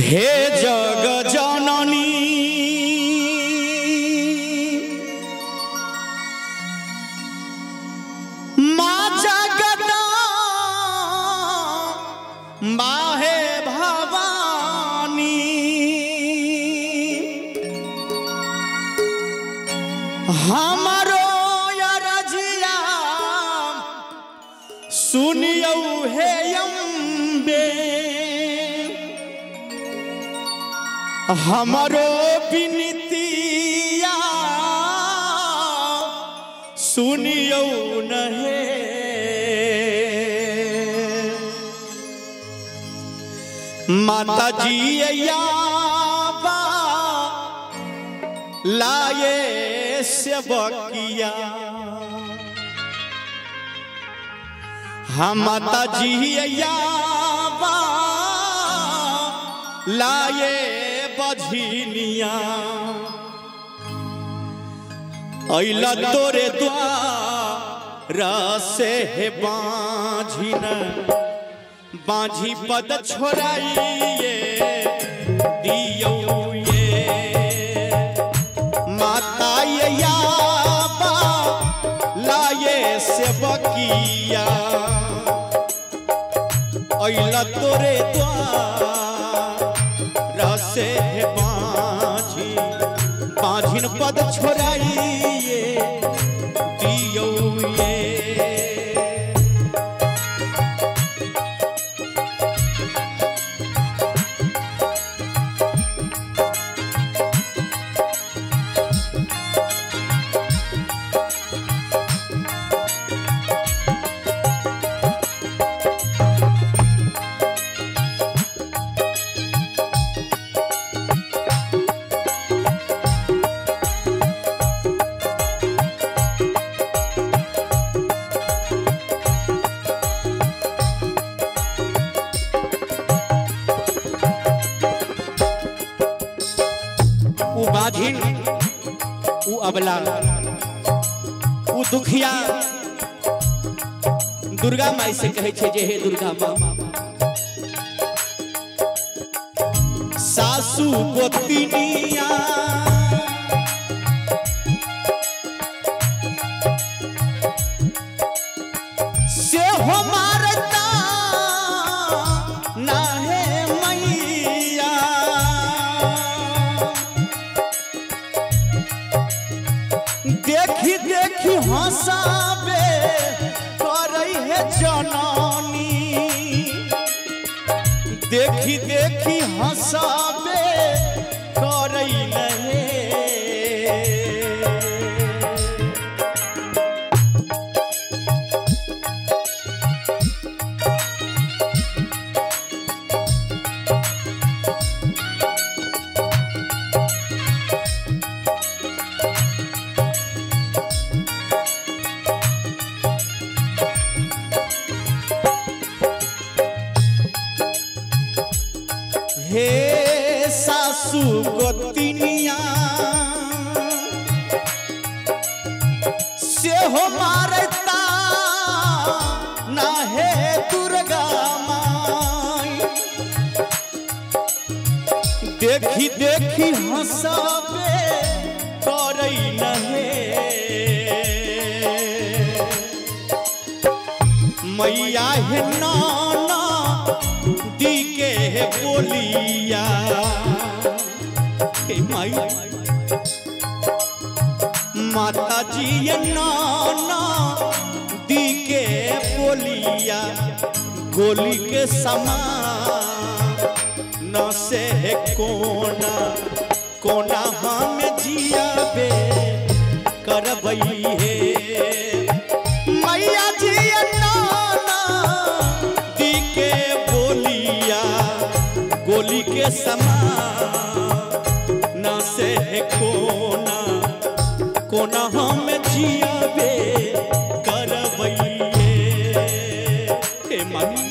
हे जग जननी माँ जगदम्बा हे भवानी हमारो अरजिया सुनियो हे अम्बे हमारो बिनतिया सुनियो नहे माता जी याबा लाए सेवकिया हम माता जी याबा लाए बझिनिया अइला तोरे द्वार से हे बाझिन बाझी पद छोड़ाइए दियो ये माता ये याबा लाए सेवकिया अइला तोरे द्वार से हे बाझिन पद छोड़ाइए दियो ये बाझिन उ अबला उ दुखिया दुर्गा माई से कहे छे जे हे दुर्गा माँ सासू गोतिनिया से हो मारता ना है मैया देखी देखी हंसाबे करई है जननी देखी देखी हंसाबे करई नहीं हे सासू गोतिनिया से हो मारता ना है दुर्गा माई देखी देखी हंसाबे करई नहे मैया है नाना दी के बोलिया माई माता जी नाना दी के बोलिया गोली के समान न से कोना कोना हम जियाबे करबई है मैया जी नाना दी के बोलिया गोली के समान न से कोना कोना हम जियाबे करबइए हे माई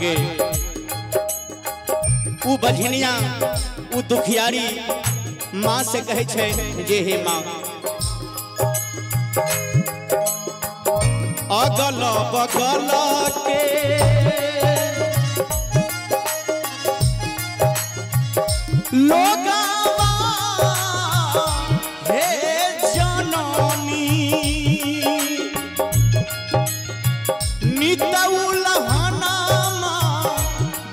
आगे उ बझनिया उ दुखियारी माँ से कहे छे जे हे माँ अगल बगल के लोगवा हे जननी नितउल हनामा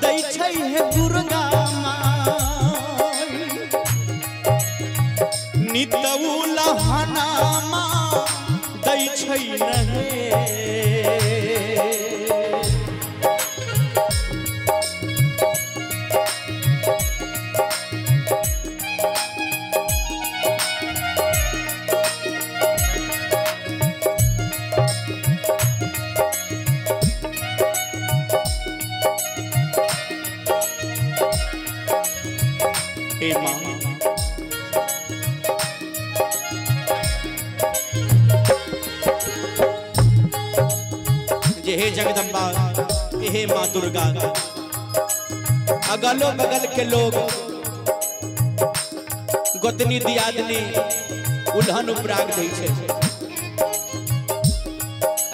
दै छै हे दुर्गा माई नितउल हनामा दै छै नहे हे माँ जे हे जगदम्बा हे माँ दुर्गा अगलो बगल के लोग गोतनी दियादनी उल्हन उपराग दै छै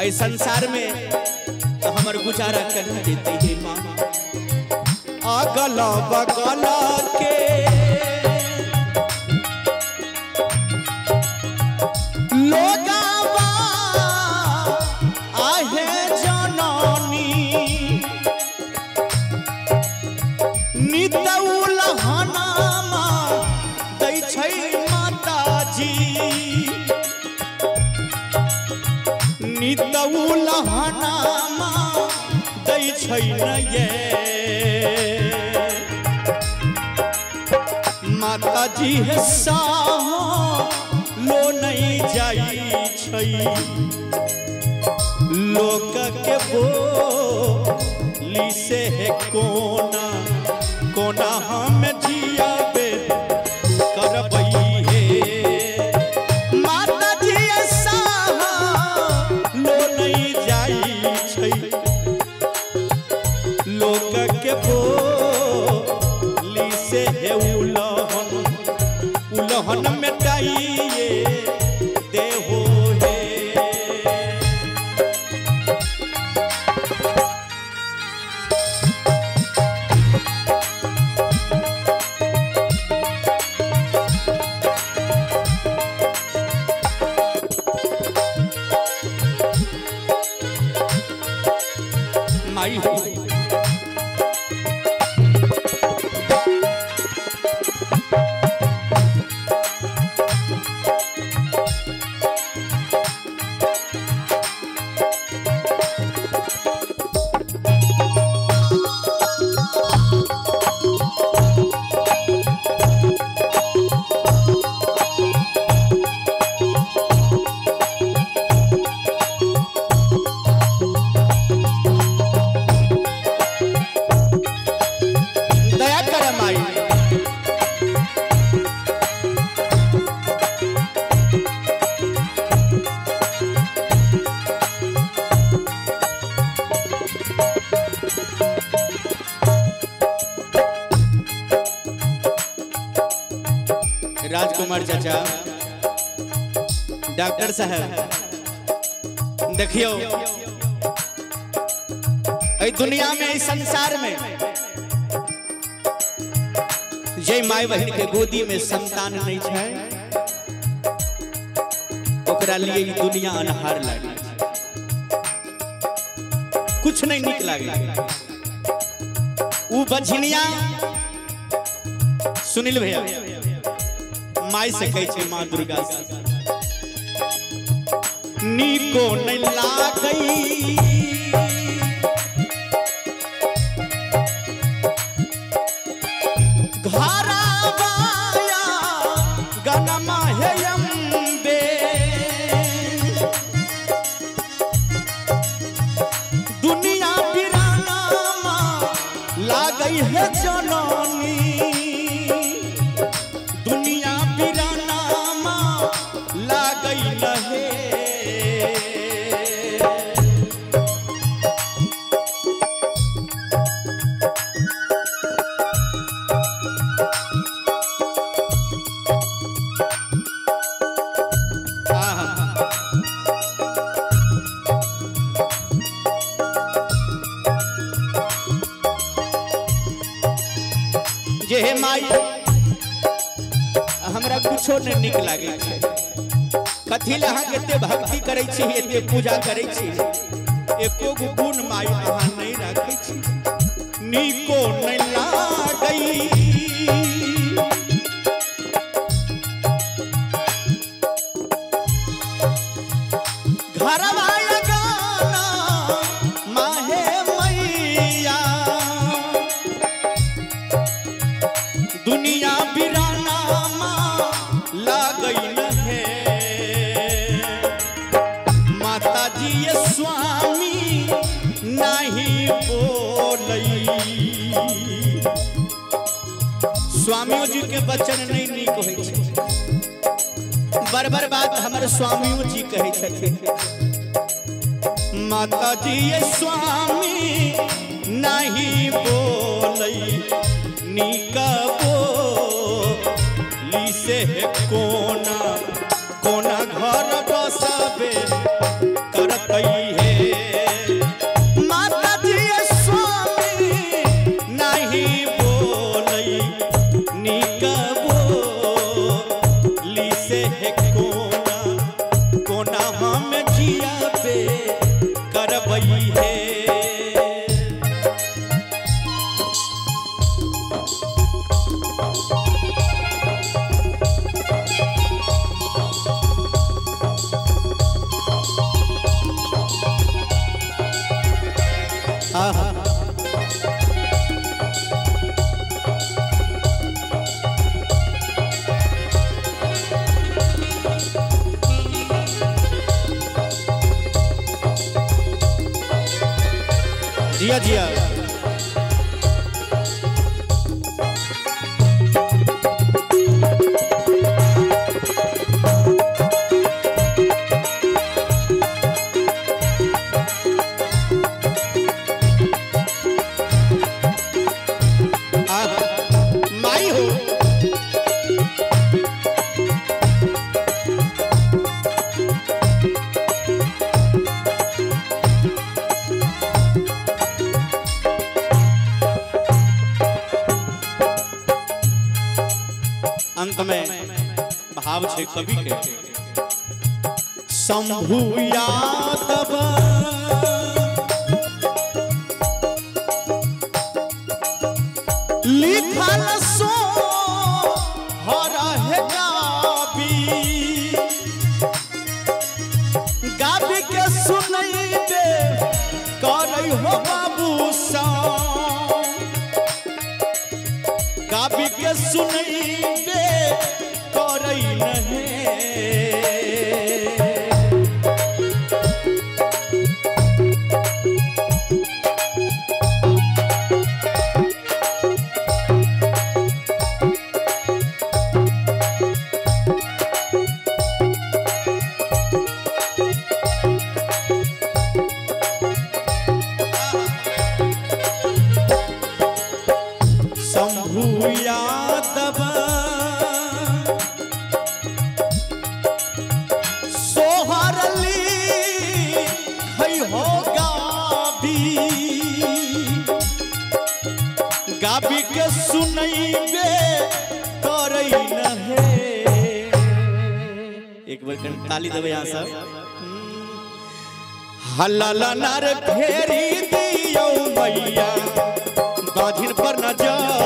ऐ संसार में तो हमर गुजारा कर देते हे माँ अगल बगल के लोगवा आहे जननी नितउल हनामा दै छै माताजी नितउल हनामा दै छै न ये माताजी है साहो लो नहीं जाई छै लोक के बोली से है कोना कोना हम जियाबे करबई हे माताजी है साहो लो नहीं जाई छै लोक के बोली से है उलहन मिटाइए देहो हे माई हो राजकुमार चाचा डॉक्टर साहब देखियो ऐ दुनिया में इस संसार में जय माई बहन के गोदी में संतान नहीं है ओकरा लिए ई दुनिया अनहार लागे कुछ नहीं निक लागे उ बझनिया सुनील भैया माई से कहे छे माँ दुर्गा से नीको नहीं लागई घरवाया गनमा हे अम्बे दुनिया बिराना लागई है जननी दुनिया बिराना लागई लहे जे हे माई हमरा कुछो नहीं निक लागे छे कथी ले अहाँ एते भक्ति करै छी एते पूजा करै छी एको गुण माई अहाँ नहीं राखै छी नीको नहीं लागई घरवा गाना माहे मैया दुनिया बिराना माँ लागई है माता जी ये स्वामी नहीं बोलई स्वामियों जी के वचन नहीं नीक होय छै बरबर बात हमारे स्वामियों जी कहे छथिन माता जी ये स्वामी नहीं बोलई नीका बोली से कोना कोना घर बसाबे करतई है माता जी ये स्वामी नहीं बोलई नीका बोली से कोना कोना हम जिया पे करबई है जिया जिया माई हो अंत में भाव छे कवि के शंभु यादव लिखल सो हर है गाबी के सुनैबे करई हो बाबू सा गाबी के सुनैबे करई नहीं शंभु यादव सोहरली खई हो गाबी के सुनैबे करई नहीं एक बार ताली देवे यहाँ सब हल्ला नार फेरी दियो मैया गाजिन पर नजर